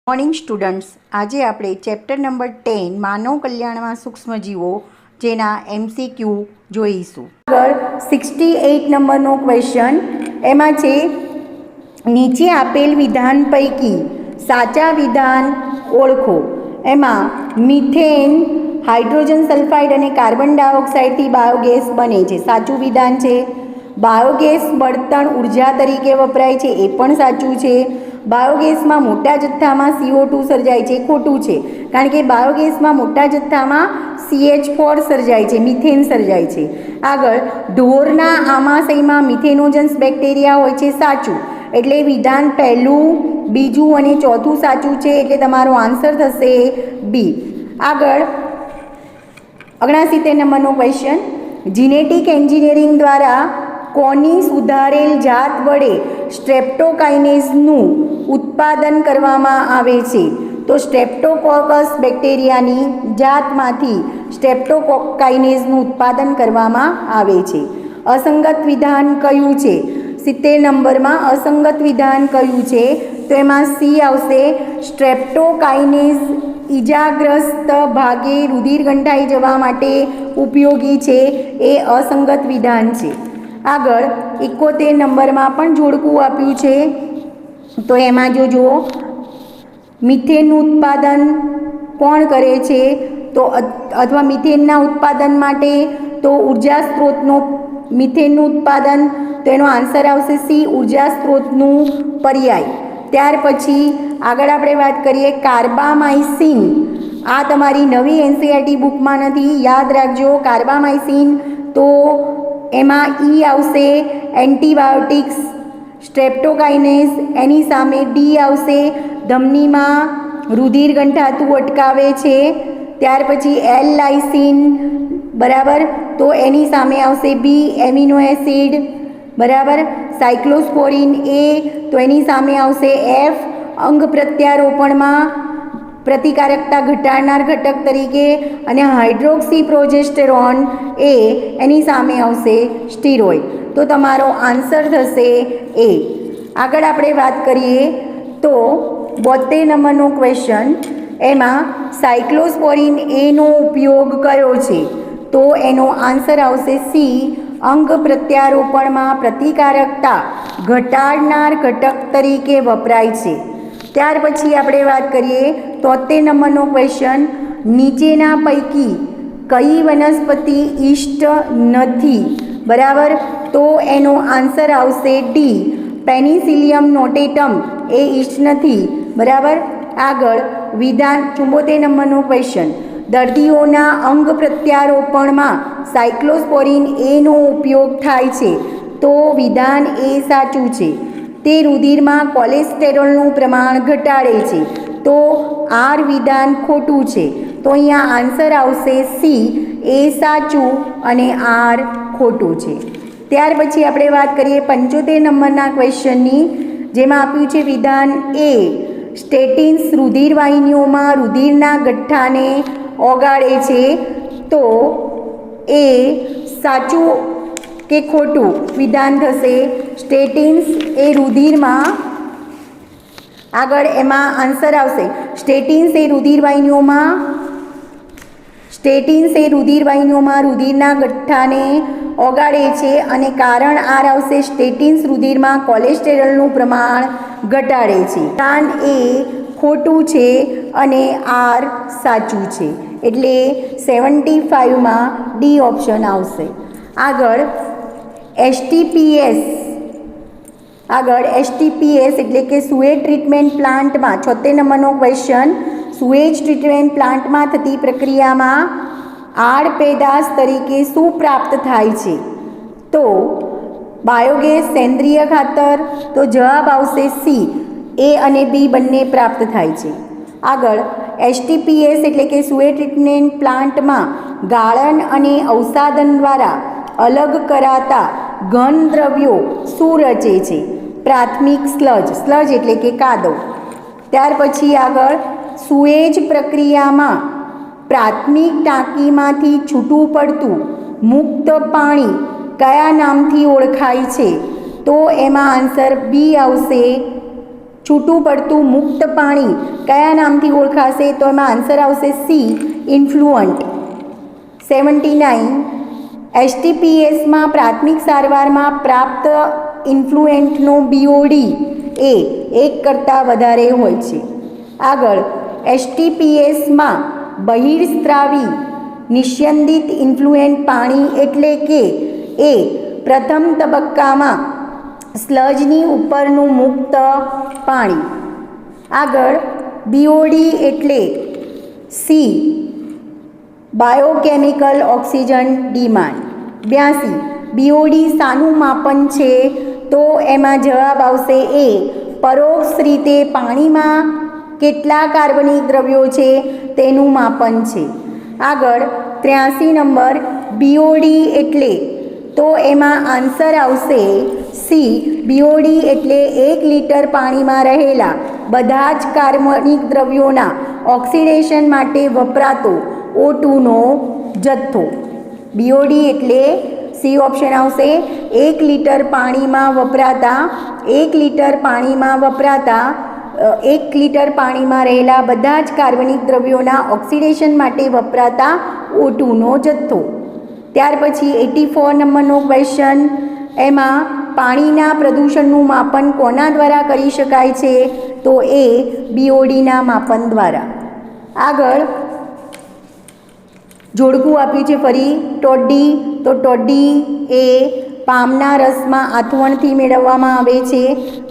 Morning students, आज आप chapter number 10 मानव कल्याण में सूक्ष्मजीवो जेना MCQ जोईशुं। आगळ 68 नंबरनो क्वेश्चन एमां छे नीचे आपेल विधान पैकी साचा विधान ओळखो। एमां मीथेन हाइड्रोजन सल्फाइड अने कार्बन डायोक्साइड थी बायोगेस बने छे, साचुं विधान छे। बायोगेस बळतण ऊर्जा तरीके वपराय छे, ए पण साचुं छे। बायोगेस में मोटा जत्था में CO2 सर्जाय छे, खोटू छे, कारण के बायोगेस में मोटा जत्था में CH4 सर्जाय छे, मीथेन सर्जाय छे। आगळ ढोरना आमाशय में मिथेनोजन्स बेक्टेरिया होय छे, साचुं। एटले विधान पहेलुं, बीजुं अने चौथुं साचुं छे, एटले तमारो आंसर थशे बी। आगळ 69 नंबरनो क्वेश्चन जीनेटिक एंजीनियरिंग द्वारा कोनी सुधारेल जात वडे स्ट्रेप्टोकाइनेजनुं उत्पादन करवामां आवे छे? तो स्ट्रेप्टोकोकस बेक्टेरियानी जातमांथी स्ट्रेप्टोकाइनेजनुं उत्पादन करवामां आवे छे। असंगत विधान कयुं छे? 70 नंबर में असंगत विधान कयुं छे? तो एमां सी आवशे। स्ट्रेप्टोकाइनेज ईजाग्रस्त भागे रुधिर गंठाई जवा माटे उपयोगी छे, ए असंगत विधान छे। आगळ 71 नंबर में पण जोड़कું आप्युं छे, तो एमां जोजो मीथेननुं उत्पादन कोण करे छे? तो अथवा मीथेनना उत्पादन माटे तो ऊर्जा स्त्रोतनो मीथेननुं उत्पादन, तो एनो आंसर आवशे सी, ऊर्जा स्त्रोतनुं पर्याय। त्यार पछी आगळ आपणे वात करीए कार्बामाइसिन। आ तमारी नवी NCERT बुक में नथी, याद राखजो। कार्बामाइसिन तो एमां ई आवशे एंटीबायोटिक्स। स्ट्रेप्टोकाइनेज एनी सामे डी आवशे, धमनी में रुधिर गंठातुं अटकावे छे। त्यार पछी एल लाइसिन बराबर, तो एनी सामे आवशे बी एमिनो एसिड बराबर। साइक्लोस्पोरिन ए, तो एनी सामे आवशे एफ अंग प्रत्यारोपण में प्रतिकारकता घटाडनार घटक तरीके। अने हाइड्रोक्सी प्रोजेस्टेरोन ए एनी सामे आवशे स्टीरोइड, तो तमारो आंसर थशे ए। आगळ आपणे वात करीए तो 72 नंबरनो क्वेश्चन एमां साइक्लोस्पोरिन ए नो उपयोग कयो छे? तो एनो आंसर आवशे सी, अंग प्रत्यारोपण में प्रतिकारकता घटाडनार घटक तरीके वपराय छे। त्यार पछी आपणे वात करीए 73 नंबरनो क्वेश्चन नीचेना पैकी कई वनस्पति इष्ट नथी? बराबर, तो एनो आंसर आवशे डी, पेनिसिलियम नोटेटम ए इष्ट नथी बराबर। आगळ विधान 74 नंबरनो क्वेश्चन दर्दीओना अंग प्रत्यारोपण में साइक्लोस्पोरिन ए नो उपयोग थाय छे, तो विधान ए साचुं छे। ते रुधिर में कोलेस्टेरोलनुं प्रमाण घटाडे छे, तो आर विधान खोटुं छे। तो अहींया आंसर आवशे सी, ए साचुं अने आर खोटुं छे। त्यार पछी आपणे वात करीए 75 नंबरना क्वेश्चननी, जेमां आप्युं छे विधान ए स्टेटिन्स रुधिरवाहिनीओ में रुधिरना गठ्ठाने ओगाड़े छे, तो ए साचुं के खोटुं विधान थशे? स्टेटिन्स ए रुधिर में आगळ एमां आंसर आवशे स्टेटिन्स ए रुधिरवाहिनीओ में रुधिरना गठ्ठाने ओगाड़े छे, अने कारण आर आवशे स्टेटिन्स रुधिर में कोलेस्टेरोलनुं प्रमाण घटाडे छे। विधान ए खोटुं छे अने आर साचुं छे, एटले 75 में डी ऑप्शन आवशे। आगळ STPS एटले के सुएज ट्रीटमेंट प्लांट में 76 नंबरनो क्वेश्चन सुएज ट्रीटमेंट प्लांट में थती प्रक्रिया में आड़ पेदाश तरीके शुं प्राप्त थाय छे? तो बायोगेस, सेंद्रिय खातर, तो जवाब आवशे सी, ए अने बी बंने प्राप्त थाय छे। आगळ STPS एटले के सुएज ट्रीटमेंट प्लांट में गाळण अने अवसादन द्वारा अलग कराता घन द्रव्यो शुं रचे छे? प्राथमिक स्लज एटले के कादव। त्यार पछी आगळ सुएज प्रक्रिया में प्राथमिक टांकीमांथी छूटुं पड़तुं मुक्त पाणी कया नामथी ओळखाय छे? तो एमां आंसर बी आवशे, छूटू पड़तू मुक्त पाणी કયા નામથી ઓળખાશે? તો એમાં આન્સર આવશે સી, ઇન્ફ્લુઅન્ટ. 79 એસટીપીએસમાં પ્રાથમિક સારવારમાં પ્રાપ્ત ઇન્ફ્લુએન્ટનો બીઓડી એ 1 કરતાં વધારે હોય છે. આગળ એસટીપીએસમાં બહિર્સ્ત્રાવી નિસ્યંદિત ઇન્ફ્લુએન્ટ પાણી એટલે કે એ પ્રથમ તબક્કામાં સ્લજની ઉપરનું મુક્ત પાણી. આગળ બીઓડી એટલે સી, બાયોકેમિકલ ઓક્સિજન ડિમાન્ડ. 82 બીઓડી શાનું માપન છે? તો એમાં જવાબ આવશે એ, પરોક્ષ રીતે પાણીમાં કેટલા કાર્બનિક દ્રવ્યો છે તેનું માપન છે. આગળ 83 નંબર બીઓડી એટલે, તો એમાં આન્સર આવશે સી, બીઓડી એટલે 1 લીટર પાણીમાં રહેલા બધા જ કાર્બનિક દ્રવ્યોના ઓક્સિડેશન માટે વપરાતો O2નો જથ્થો. બીઓડી એટલે સી ઓપ્શન આવશે, 1 લીટર પાણીમાં વપરાતા 1 લીટર પાણીમાં રહેલા બધા જ કાર્બનિક દ્રવ્યોના ઓક્સિડેશન માટે વપરાતા O2નો જથ્થો. ત્યાર પછી 84 નંબરનો ક્વેશ્ચન, એમાં પાણીના પ્રદૂષણનું માપન કોના દ્વારા કરી શકાય છે? તો એ બીઓડીના માપન દ્વારા. આગળ જોડકું આપ્યું છે ફરી ટોડી. તો ટોડી એ પામના રસમાં આથવણથી મેળવવામાં આવે છે,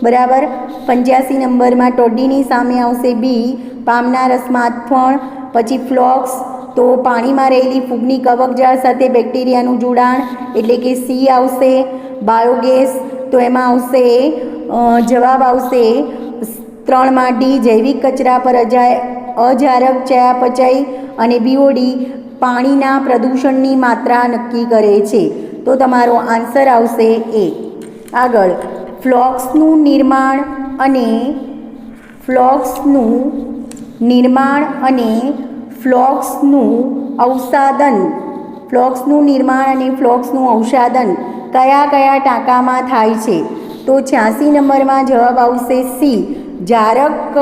બરાબર. 85 નંબરમાં ટોડીની સામે આવશે બી, પામના રસમાં આથવણ. પછી ફ્લોક્સ, તો પાણીમાં રહેલી ફૂગની કવકજાળ સાથે બેક્ટેરિયાનું જોડાણ એટલે કે સી આવશે. બાયોગેસ, તો એમાં આવશે જવાબ આવશે 3માં ડી, જૈવિક કચરા પર અજારક ચયાપચય. અને બીઓડી પાણીના પ્રદૂષણની માત્રા નક્કી કરે છે, તો તમારો આન્સર આવશે એ. આગળ ફ્લોક્સનું નિર્માણ અને ફ્લોક્સનું અવસાદન કયા કયા ટાંકામાં થાય છે? તો 86 નંબરમાં જવાબ આવશે સી, જારક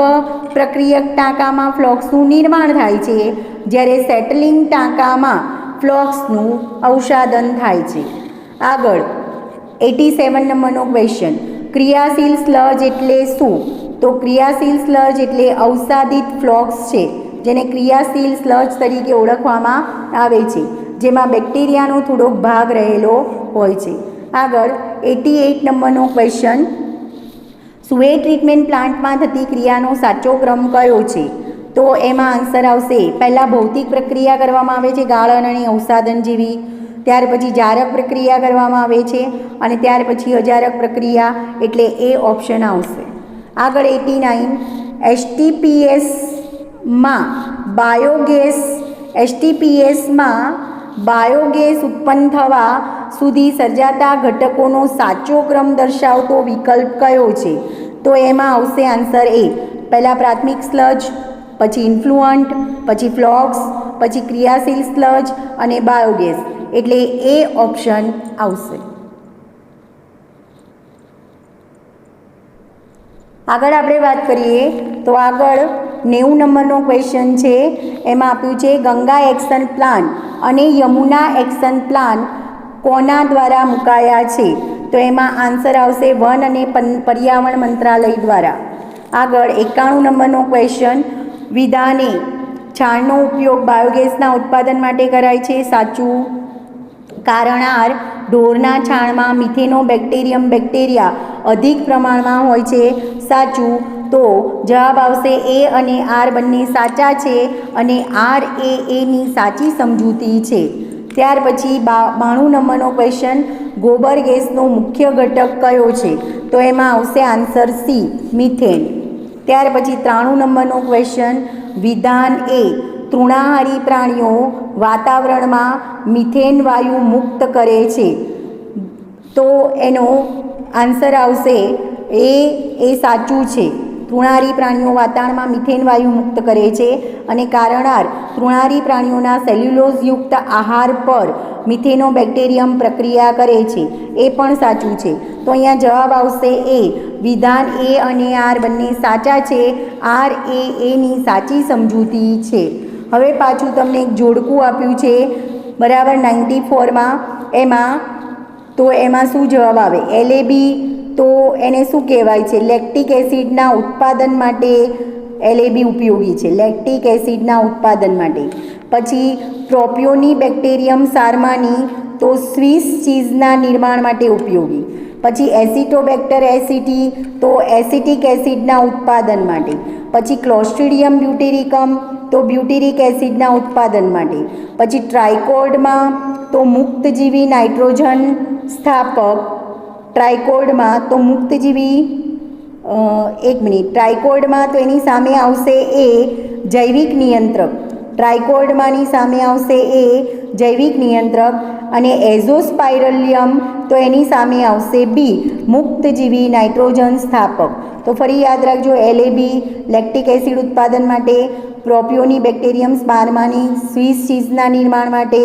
પ્રક્રિયક ટાંકામાં ફ્લોક્સનું નિર્માણ થાય છે, જ્યારે સેટલિંગ ટાંકામાં ફ્લોક્સનું અવસાદન થાય છે. આગળ 87 નંબરનો ક્વેશ્ચન, ક્રિયાશીલ સ્લજ એટલે શું? તો ક્રિયાશીલ સ્લજ એટલે અવસાદિત ફ્લોક્સ છે, જેને ક્રિયાશીલ સ્લજ તરીકે ઓળખવામાં આવે છે, જેમાં બેક્ટેરિયાનો થોડોક ભાગ રહેલો હોય છે. આગળ 88 નંબરનો ક્વેશ્ચન, સુએજ ટ્રીટમેન્ટ પ્લાન્ટમાં થતી ક્રિયાનો સાચો ક્રમ કયો છે? તો એમાં આન્સર આવશે, પહેલાં ભૌતિક પ્રક્રિયા કરવામાં આવે છે, ગાળણ અને અવસાદન જેવી. ત્યાર પછી જારક પ્રક્રિયા કરવામાં આવે છે, અને ત્યાર પછી અજારક પ્રક્રિયા, એટલે એ ઓપ્શન આવશે. આગળ 89 એસટીપીએસમાં બાયોગેસ ઉત્પન્ન થવા સુધી સર્જાતા ઘટકોનો સાચો ક્રમ દર્શાવતો વિકલ્પ કયો છે? તો એમાં આવશે આન્સર એ, પહેલાં પ્રાથમિક સ્લજ, પછી ઇન્ફ્લુઅન્ટ, પછી ફ્લોક્સ, પછી ક્રિયાશીલ સ્લજ અને બાયોગેસ, એટલે એ ઓપ્શન આવશે. આગળ આપણે વાત કરીએ તો આગળ 90 નંબરનો ક્વેશ્ચન છે, એમાં આપ્યું છે ગંગા એક્શન પ્લાન અને યમુના એક્શન પ્લાન કોના દ્વારા મુકાયા છે? તો એમાં આન્સર આવશે વન અને પર્યાવરણ મંત્રાલય દ્વારા. આગળ 91 નંબરનો ક્વેશ્ચન, વિધાને છાણનો ઉપયોગ બાયોગેસના ઉત્પાદન માટે કરાય છે, સાચું. કારણ આર, ઢોરના છાણમાં મિથેનોબેક્ટેરિયમ બેક્ટેરિયા અધિક પ્રમાણમાં હોય છે, સાચું. તો જવાબ આવશે એ અને આર બંને સાચા છે, અને આર એ એની સાચી સમજૂતી છે. ત્યાર પછી 92 નંબરનો ક્વેશ્ચન, ગોબર ગેસનો મુખ્ય ઘટક કયો છે? તો એમાં આવશે આન્સર સી, મિથેન. ત્યાર પછી 93 નંબરનો ક્વેશ્ચન, વિધાન એ, તૃણાહારી પ્રાણીઓ વાતાવરણમાં મિથેન વાયુ મુક્ત કરે છે, તો એનો આન્સર આવશે એ સાચું છે. તૃણાહારી પ્રાણીઓ વાતાવરણમાં મિથેન વાયુ મુક્ત કરે છે અને કારણહાર તૃણાહારી પ્રાણીઓના સેલ્યુલોઝયુક્ત આહાર પર મિથેનોબેક્ટેરિયમ પ્રક્રિયા કરે છે, એ પણ સાચું છે. તો અહીંયા જવાબ આવશે એ. વિધાન એ અને આર બંને સાચા છે. આર એ એની સાચી સમજૂતી છે. હવે પાછું તમને એક જોડકું આપ્યું છે, બરાબર, 94માં. એમાં શું જવાબ આવે? LAB. તો એને શું કહેવાય છે? લેક્ટિક એસિડના ઉત્પાદન માટે LAB ઉપયોગી છે, લેક્ટિક એસિડના ઉત્પાદન માટે. પછી પ્રોપિયોની બેક્ટેરિયમ સારમાની, તો સ્વિસ ચીઝના નિર્માણ માટે ઉપયોગી. પછી એસિટોબેક્ટર એસિટી, તો એસિટિક એસિડના ઉત્પાદન માટે. પછી ક્લોસ્ટ્રીડિયમ બ્યુટેરિકમ, તો બ્યુટેરિક એસિડના ઉત્પાદન માટે. પછી ટ્રાઇકોડમાં, તો મુક્તજીવી નાઇટ્રોજન સ્થાપક. ટ્રાઇકોડમાં તો મુક્તજીવી ટ્રાઇકોડમાં તો એની સામે આવશે એ જૈવિક નિયંત્રક. ટ્રાઇકોડમાંની સામે આવશે એ જૈવિક નિયંત્રક. અને એઝોસ્પાઇરલિયમ, તો એની સામે આવશે બી મુક્તજીવી નાઇટ્રોજન સ્થાપક. તો ફરી યાદ રાખજો, LAB લેક્ટિક એસિડ ઉત્પાદન માટે, પ્રોપિયોની બેક્ટેરિયમ સ્પારમાની સ્વિસ ચીઝના નિર્માણ માટે,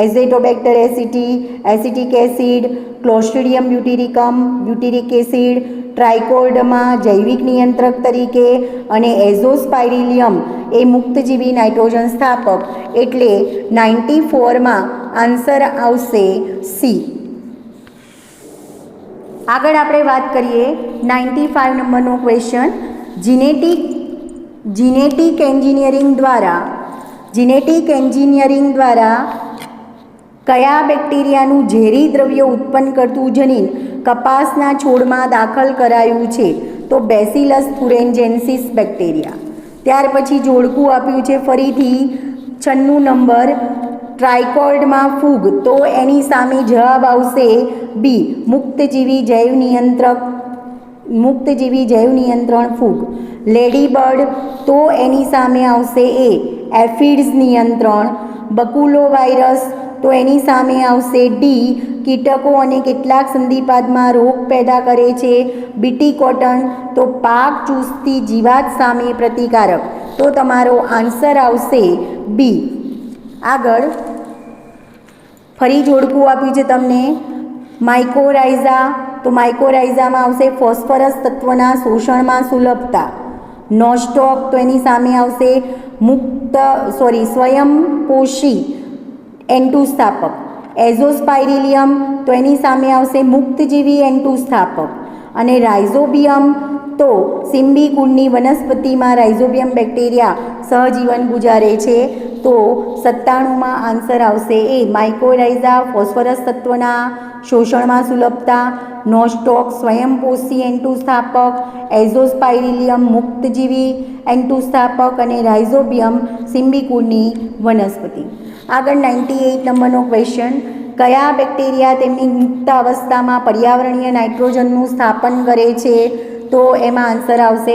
એઝેટોબેક્ટર એસિટી એસિટિક એસિડ, ક્લોસ્ટ્રીડિયમ બ્યુટેરિકમ બ્યુટેરિક એસિડ, ટ્રાઇકોડમાં જૈવિક નિયંત્રક તરીકે, અને એઝોસ્પાઇરિલિયમ એ મુક્તજીવી નાઇટ્રોજન સ્થાપક. એટલે 94માં આન્સર આવશે સી. આગળ આપણે વાત કરીએ 95 નંબરનો ક્વેશ્ચન. જીનેટિક એન્જિનિયરિંગ દ્વારા કયા બેક્ટેરિયાનું ઝેરી દ્રવ્ય ઉત્પન્ન કરતું જનીન કપાસના છોડમાં દાખલ કરાયું છે? તો બેસિલસ થુરેન્જેન્સિસ બેક્ટેરિયા. ત્યાર પછી જોડકું આપ્યું છે ફરીથી 96 નંબર. ટ્રાઇકોડમાં ફૂગ, તો એની સામે જવાબ આવશે બી મુક્તજીવી જૈવ નિયંત્રણ ફૂગ. લેડીબર્ડ, તો એની સામે આવશે એ એફિડ્સ નિયંત્રણ. બકુલો વાયરસ, તો એની સામે આવશે ડી કીટકો અને કેટલાક સંધિપાદમાં રોગ પેદા કરે છે. બીટી કોટન, તો પાક ચૂસતી જીવાત સામે પ્રતિકારક. તો તમારો આન્સર આવશે બી. આગળ ફરી જોડકું આપ્યું છે તમને માઇકોરાઇઝા, તો માઇકોરાઇઝામાં આવશે ફોસ્ફરસ તત્વના શોષણમાં સુલભતા. નોસ્ટોક, તો એની સામે આવશે સ્વયંપોષી N2 સ્થાપક. એઝોસ્પાઇરિલિયમ, તો એની સામે આવશે મુક્તજીવી N2 સ્થાપક. અને રાઇઝોબિયમ, તો સિમ્બી કુળની વનસ્પતિમાં રાઇઝોબિયમ બેક્ટેરિયા સહજીવન ગુજારે છે. તો 97માં આન્સર આવશે એ માઇકોરાઇઝા ફોસ્ફરસ તત્વના શોષણમાં સુલભતા, નોસ્ટોક સ્વયંપોષી N2 સ્થાપક, એઝોસ્પાઇરિલિયમ મુક્તજીવી N2 સ્થાપક અને રાઇઝોબિયમ સિમ્બી કુળની વનસ્પતિ. આગળ 98 નંબરનો ક્વેશ્ચન. કયા બેક્ટેરિયા તેમની મુક્ત અવસ્થામાં પર્યાવરણીય નાઇટ્રોજનનું સ્થાપન કરે છે? તો એમાં આન્સર આવશે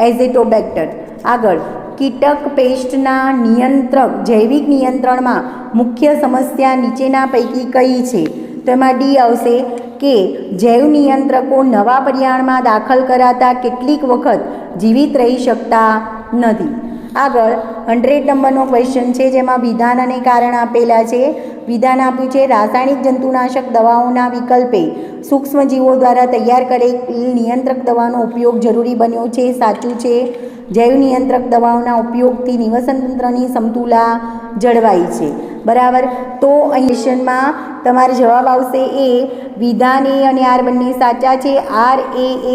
એઝેટોબેક્ટર. આગળ કીટક પેસ્ટના નિયંત્રક જૈવિક નિયંત્રણમાં મુખ્ય સમસ્યા નીચેના પૈકી કઈ છે? તો એમાં ડી આવશે કે જૈવ નિયંત્રકો નવા પર્યાવરણમાં દાખલ કરાતા કેટલીક વખત જીવિત રહી શકતા નથી. આગળ 100 નંબરનો ક્વેશ્ચન છે, જેમાં વિધાન અને કારણ આપેલા છે. વિધાન આપ્યું છે રાસાયણિક જંતુનાશક દવાઓના વિકલ્પે સૂક્ષ્મજીવો દ્વારા તૈયાર કરેલ નિયંત્રક દવાનો ઉપયોગ જરૂરી બન્યો છે. સાચું છે. જૈવ નિયંત્રક દવાઓના ઉપયોગથી નિવસનતંત્રની સમતુલા જળવાઈ છે. બરાબર. તો અહીં ક્વેશ્ચનમાં તમારો જવાબ આવશે એ. વિધાન એ અને આર બંને સાચા છે. આર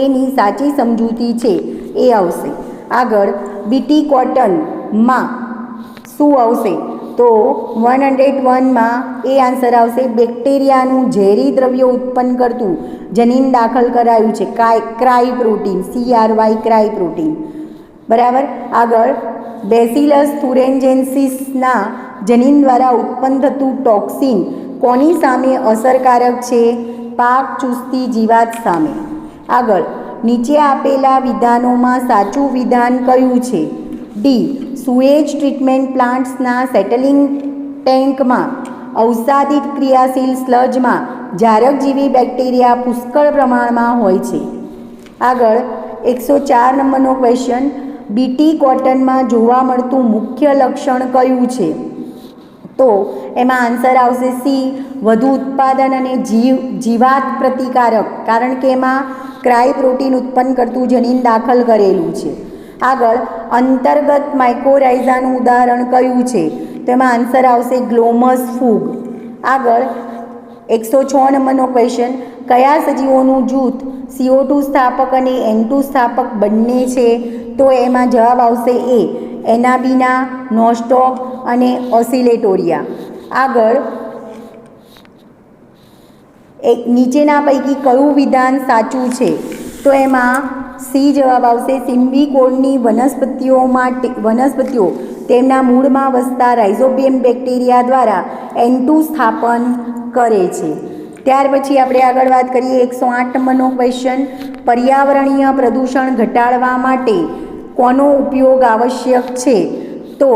એની સાચી સમજૂતી છે, એ આવશે. આગળ બીટી કોટનમાં શું આવશે? તો 101માં એ આન્સર આવશે બેક્ટેરિયાનું ઝેરી દ્રવ્ય ઉત્પન્ન કરતું જનીન દાખલ કરાયું છે, cry protein, CRY cry protein. બરાબર. આગળ બેસિલસ થુરેન્જેન્સિસના જનીન દ્વારા ઉત્પન્ન થતું ટોક્સિન કોની સામે અસરકારક છે? પાક ચૂસતી જીવાત સામે. આગળ નીચે આપેલા વિધાનોમાં સાચું વિધાન કયું છે? ડી સુએજ ટ્રીટમેન્ટ પ્લાન્ટ્સના સેટલિંગ ટેન્કમાં અવસાદિત ક્રિયાશીલ સ્લજમાં જારકજીવી બેક્ટેરિયા પુષ્કળ પ્રમાણમાં હોય છે. આગળ 104 નંબરનો ક્વેશ્ચન, બીટી કોટનમાં જોવા મળતું મુખ્ય લક્ષણ કયું છે? તો એમાં આન્સર આવશે સી, વધુ ઉત્પાદન અને જીવાત પ્રતિકારક, કારણ કે એમાં ક્રાય પ્રોટીન ઉત્પન્ન કરતું જનીન દાખલ કરેલું છે. આગળ, અંતર્ગત માઇકોરાઇઝાનું ઉદાહરણ કયું છે? તો એમાં આન્સર આવશે ગ્લોમસ ફૂગ. આગળ 106 નંબરનો ક્વેશ્ચન, કયા સજીવોનું જૂથ CO2 સ્થાપક અને N2 સ્થાપક બંને છે? તો એમાં જવાબ આવશે એ, એનાબીના, નોસ્ટોક અને ઓસિલેટોરિયા. આગળ, નીચેના પૈકી કયું વિધાન સાચું છે? તો એમાં સી જવાબ આવશે, સિમ્બિકોડની વનસ્પતિઓ તેમના મૂળમાં વસતા રાઇઝોબિયમ બેક્ટેરિયા દ્વારા N2 સ્થાપન કરે છે. ત્યાર પછી આપણે આગળ વાત કરીએ 108 નંબરનો ક્વેશ્ચન, પર્યાવરણીય પ્રદૂષણ ઘટાડવા માટે કોનો ઉપયોગ આવશ્યક છે? તો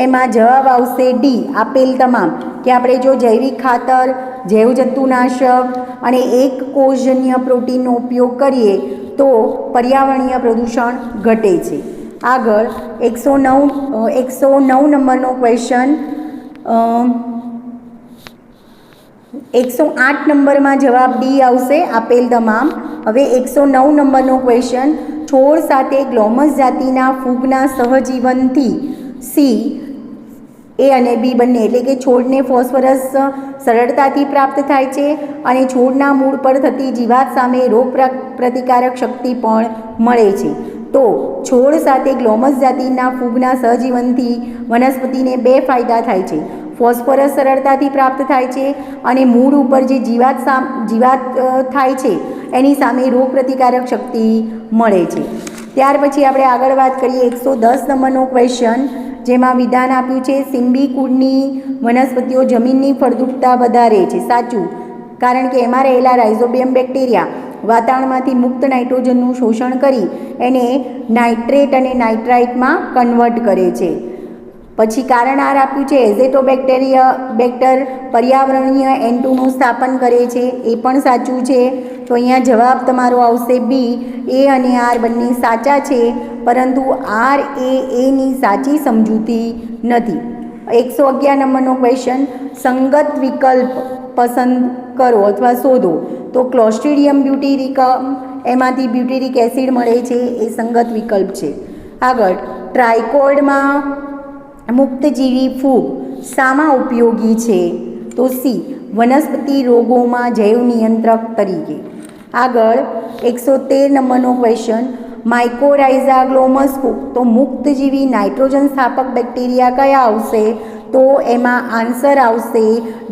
એમાં જવાબ આવશે ડી, આપેલ તમામ, કે આપણે જો જૈવિક ખાતર, જૈવજંતુનાશક અને એક કોષજન્ય પ્રોટીનનો ઉપયોગ કરીએ તો પર્યાવરણીય પ્રદૂષણ ઘટે છે. આગળ 109 નંબરનો ક્વેશ્ચન, 108 નંબરમાં જવાબ ડી આવશે, આપેલ તમામ. હવે 109 નંબરનો ક્વેશ્ચન, છોડ સાથે ગ્લોમસ જાતિના ફૂગના સહજીવનથી સી, એ અને બી બંને, એટલે કે છોડને ફોસ્ફરસ સરળતાથી પ્રાપ્ત થાય છે અને છોડના મૂળ પર થતી જીવાત સામે રોગ પ્રતિકારક શક્તિ પણ મળે છે. તો છોડ સાથે ગ્લોમસ જાતિના ફૂગના સહજીવનથી વનસ્પતિને બે ફાયદા થાય છે. ફોસ્ફરસ સરળતાથી પ્રાપ્ત થાય છે અને મૂળ ઉપર જે જીવાત થાય છે એની સામે રોગ પ્રતિકારક શક્તિ મળે છે. ત્યાર પછી આપણે આગળ વાત કરીએ 110 નંબરનો ક્વેશ્ચન, જેમાં વિધાન આપ્યું છે સિમ્બિકુડની વનસ્પતિઓ જમીનની ફળદ્રુપતા વધારે છે. સાચું, કારણ કે એમાં રહેલા રાઇઝોબિયમ બેક્ટેરિયા વાતાવરણમાંથી મુક્ત નાઇટ્રોજનનું શોષણ કરી એને નાઇટ્રેટ અને નાઇટ્રાઇટમાં કન્વર્ટ કરે છે. પછી કારણ આર આપ્યું છે એઝેટોબેક્ટર પર્યાવરણીય N2નું સ્થાપન કરે છે, એ પણ સાચું છે. તો અહીંયા જવાબ તમારો આવશે બી, એ અને આર બંને સાચા છે, પરંતુ આર એની સાચી સમજૂતી નથી. 111 નંબરનો ક્વેશ્ચન, સંગત વિકલ્પ પસંદ કરો અથવા શોધો. તો ક્લોસ્ટ્રીડિયમ બ્યુટીરિકમ, એમાંથી બ્યુટેરિક એસિડ મળે છે, એ સંગત વિકલ્પ છે. આગળ, ટ્રાયકોડમાં મુક્તજીવી ફૂગ શામાં ઉપયોગી છે? તો સી, વનસ્પતિ રોગોમાં જૈવ નિયંત્રક તરીકે. આગળ 113 નંબરનો ક્વેશ્ચન, માઇકોરાઇઝા ગ્લોમસ ફૂગ, તો મુક્તજીવી નાઇટ્રોજન સ્થાપક બેક્ટેરિયા કયા આવશે? તો એમાં આન્સર આવશે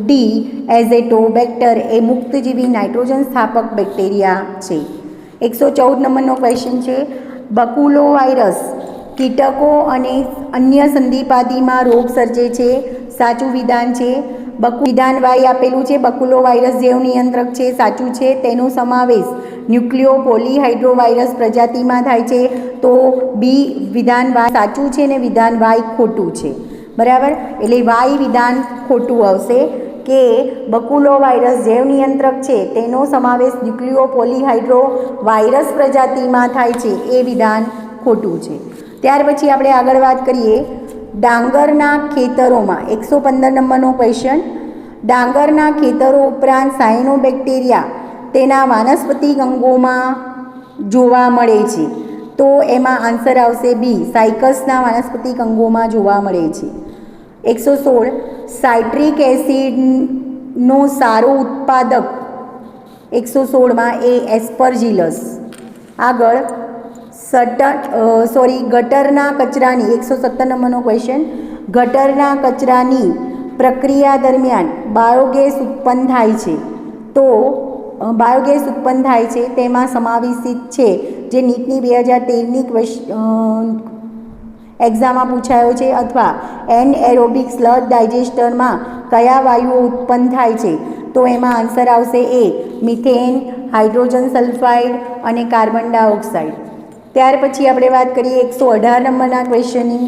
ડી, એઝેટોબેક્ટર, એ મુક્તજીવી નાઇટ્રોજન સ્થાપક બેક્ટેરિયા છે. 114 નંબરનો ક્વેશ્ચન છે, બકુલો વાયરસ કીટકો અને અન્ય સંધિપાદીમાં રોગ સર્જે છે. સાચું વિધાન છે. વિધાન વાય આપેલું છે, બકુલો વાયરસ જૈવ નિયંત્રક છે, સાચું છે. તેનો સમાવેશ ન્યુક્લિયો પોલીહાઇડ્રોવાયરસ પ્રજાતિમાં થાય છે. તો બી વિધાન વાય સાચું છે ને વિધાન વાય ખોટું છે. બરાબર, એટલે વાય વિધાન ખોટું આવશે કે બકુલો વાયરસ જૈવ નિયંત્રક છે, તેનો સમાવેશ ન્યુક્લિયો પોલીહાઇડ્રોવાયરસ પ્રજાતિમાં થાય છે, એ વિધાન ખોટું છે. ત્યાર પછી આપણે આગળ વાત કરીએ ડાંગરના ખેતરોમાં. 115 નંબરનો ક્વેશ્ચન, ડાંગરના ખેતરો ઉપરાંત સાયનોબેક્ટેરિયા તેના વાનસ્પતિક અંગોમાં જોવા મળે છે. તો એમાં આન્સર આવશે બી, સાયકસના વાનસ્પતિક અંગોમાં જોવા મળે છે. 116, સાઇટ્રિક એસિડનો સારો ઉત્પાદક 116માં એ એસ્પરજીલસ. આગળ ગટરના કચરાની 117 નંબરનો ક્વેશ્ચન, ગટરના કચરાની પ્રક્રિયા દરમિયાન બાયોગેસ ઉત્પન્ન થાય છે. તો બાયોગેસ ઉત્પન્ન થાય છે તેમાં સમાવેશિત છે, જે નીટની 2013ની એક્ઝામમાં પૂછાયો છે, અથવા એનએરોબિક સ્લગ ડાયજેસ્ટરમાં કયા વાયુઓ ઉત્પન્ન થાય છે? તો એમાં આન્સર આવશે એ, મિથેન, હાઇડ્રોજન સલ્ફાઇડ અને કાર્બન ડાયોક્સાઇડ. ત્યાર પછી આપણે વાત કરીએ 118 નંબરના ક્વેશ્ચનની,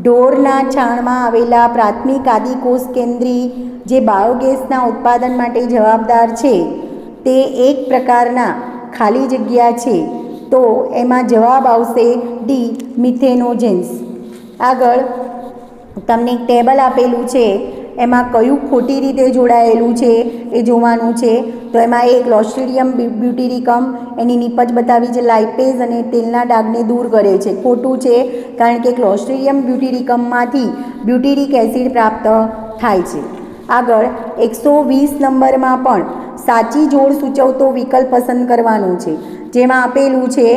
ઢોરના છાણમાં આવેલા પ્રાથમિક આદિકોષ કેન્દ્રી જે બાયોગેસના ઉત્પાદન માટે જવાબદાર છે તે એક પ્રકારના ખાલી જગ્યા છે. તો એમાં જવાબ આવશે ડી મિથેનોજેન્સ. આગળ તમને એક ટેબલ આપેલું છે, એમાં કયું ખોટી રીતે જોડાયેલું છે એ જોવાનું છે. તો એમાં એક ક્લોસ્ટ્રીડિયમ બ્યુટીરિકમ એની નીપજ બતાવી છે, લાઇપેઝ અને તેલના ડાઘને દૂર કરે છે. ખોટું છે, કારણ કે ક્લોસ્ટ્રીડિયમ બ્યુટીરિકમમાંથી બ્યુટીરિક એસિડ પ્રાપ્ત થાય છે. આગળ 120 નંબરમાં પણ સાચી જોડ સૂચવતો વિકલ્પ પસંદ કરવાનો છે, જેમાં આપેલું છે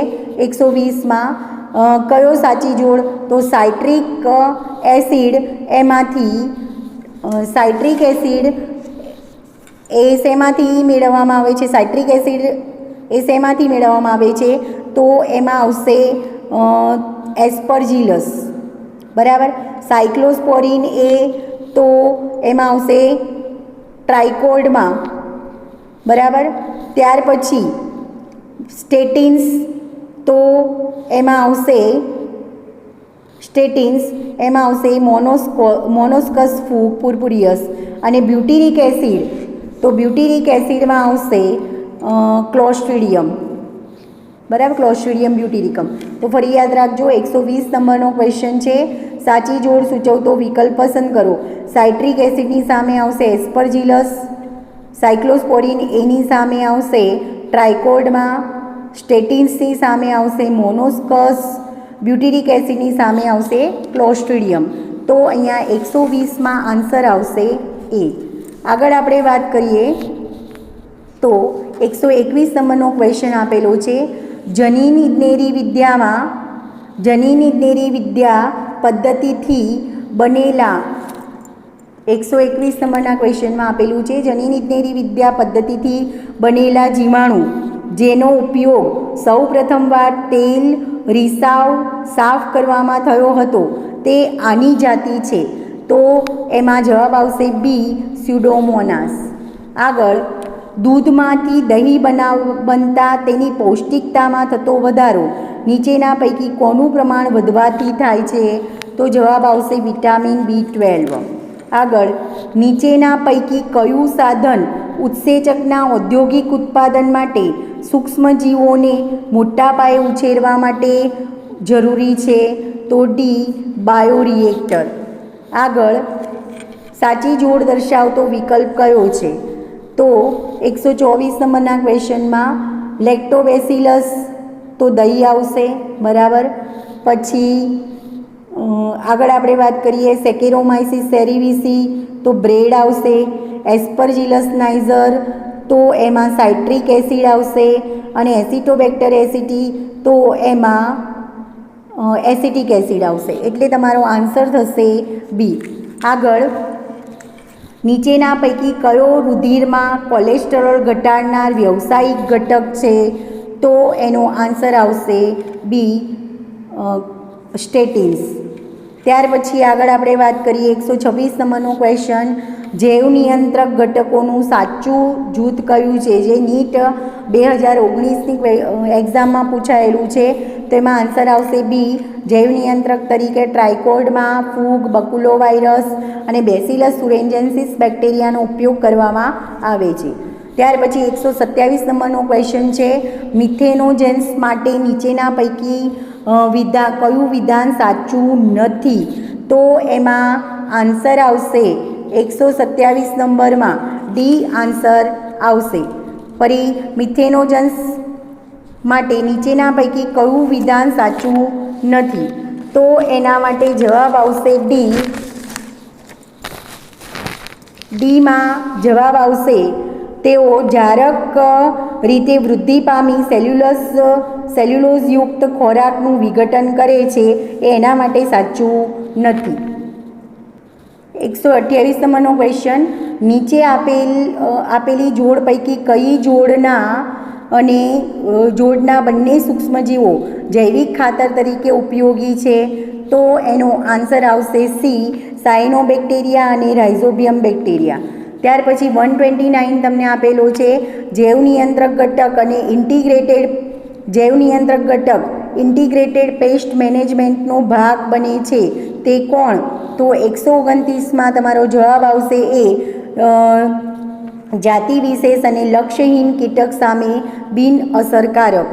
120માં કયો સાચી જોડ, તો સાઇટ્રિક એસિડ, એમાંથી સાઇટ્રિક એસિડ એ શેમાંથી મેળવવામાં આવે છે, સાઇટ્રિક એસિડ એ શેમાંથી મેળવવામાં આવે છે, તો એમાં આવશે એસ્પરજીલસ. બરાબર. સાયક્લોસ્પોરિન એ તો એમાં આવશે ટ્રાઇકોડમાં. બરાબર. ત્યાર પછી સ્ટેટિન્સ, તો એમાં આવશે મોનોસ્કસ પુર્પુરિયસ. અને બ્યુટીરિક એસિડ, તો બ્યુટીરિક એસિડમાં આવશે ક્લોસ્ટ્રીડિયમ. બરાબર, ક્લોસ્ટ્રીડિયમ બ્યુટીરિકમ. તો ફરી યાદ રાખજો, 120 નંબરનો ક્વેશ્ચન છે, સાચી જોડ સૂચવતો વિકલ્પ પસંદ કરો. સાઇટ્રિક એસિડની સામે આવશે એસ્પરજીલસ, સાયક્લોસ્પોરિન એની સામે આવશે ટ્રાઇકોડમાં, સ્ટેટિન્સની સામે આવશે મોનોસ્કસ, બ્યુટીરિક એસિડની સામે આવશે ક્લોસ્ટ્રીડિયમ. તો અહીંયા 120માં આન્સર આવશે એ. આગળ આપણે વાત કરીએ તો 121 નંબરનો ક્વેશ્ચન આપેલો છે, જનીન ઇજનેરી વિદ્યા પદ્ધતિથી બનેલા 121 નંબરના ક્વેશ્ચનમાં આપેલું છે, જનીન ઇજનેરી વિદ્યા પદ્ધતિથી બનેલા જીવાણુ જેનો ઉપયોગ સૌ પ્રથમવાર તેલ રીસાવ સાફ કરવામાં થયો હતો તે આની જાતિ છે. તો એમાં જવાબ આવશે બી સ્યુડોમોનાસ. આગળ દૂધમાંથી દહીં બનતા તેની પૌષ્ટિકતામાં થતો વધારો નીચેના પૈકી કોનું પ્રમાણ વધવાથી થાય છે, તો જવાબ આવશે વિટામિન B12. આગળ નીચેના પૈકી કયું સાધન ઉત્સેચકના ઔદ્યોગિક ઉત્પાદન માટે સૂક્ષ્મજીવોને મોટા પાયે ઉછેરવા માટે જરૂરી છે, તો ડી બાયોરિએક્ટર. આગળ સાચી જોડ દર્શાવતો વિકલ્પ કયો છે, તો 124 નંબરના ક્વેશ્ચનમાં લેક્ટોબેસિલસ, તો દહીં આવશે. બરાબર. પછી આગળ આપણે વાત કરીએ સેકેરોમાઇસિસ સેરિવિસી, તો બ્રેડ આવશે. એસ્પરજીલસ નાઇઝર, તો એમાં સાઇટ્રિક એસિડ આવશે. અને એસિટોબેક્ટર એસિટી, તો એમાં એસિટિક એસિડ આવશે. એટલે તમારો આન્સર થશે બી. આગળ નીચેના પૈકી કયો રુધિરમાં કોલેસ્ટેરોલ ઘટાડનાર વ્યવસાયિક ઘટક છે, તો એનો આન્સર આવશે બી સ્ટેટિન્સ. ત્યાર પછી આગળ આપણે વાત કરીએ 126 નંબરનો ક્વેશ્ચન, જૈવ નિયંત્રક ઘટકોનું સાચું જૂથ કયું છે, જે નીટ 2019ની એક્ઝામમાં પૂછાયેલું છે. તેમાં આન્સર આવશે બી જૈવ નિયંત્રક તરીકે ટ્રાઇકોડમાં ફૂગ, બકુલોવાયરસ અને બેસિલસ સુરેન્જેન્સિસ બેક્ટેરિયાનો ઉપયોગ કરવામાં આવે છે. ત્યાર પછી 127 નંબરનો ક્વેશ્ચન છે, મિથેનોજેન્સ માટે નીચેના પૈકી કયું વિધાન સાચું નથી, તો એમાં આન્સર આવશે 127 નંબરમાં ડી આન્સર આવશે. ફરી મિથેનોજન્સ માટે નીચેના પૈકી કયું વિધાન સાચું નથી, તો એના માટે જવાબ આવશે ડીમાં જવાબ આવશે તેઓ જારક રીતે વૃદ્ધિ પામી સેલ્યુલોઝયુક્ત ખોરાકનું વિઘટન કરે છે, એના માટે સાચું નથી. 128 નંબરનો ક્વેશ્ચન, નીચે આપેલી જોડ પૈકી કઈ જોડના બંને સૂક્ષ્મજીવો જૈવિક ખાતર તરીકે ઉપયોગી છે, તો એનો આન્સર આવશે સી સાયનોબેક્ટેરિયા અને રાઇઝોબિયમ બેક્ટેરિયા. ત્યાર પછી 129 તમને આપેલો છે, જૈવ નિયંત્રક ઘટક અને ઇન્ટિગ્રેટેડ પેસ્ટ મેનેજમેન્ટનો ભાગ બને છે તે કોણ, તો 129માં તમારો જવાબ આવશે એ જાતિ વિશેષ અને લક્ષ્યહીન કીટક સામે બિન અસરકારક.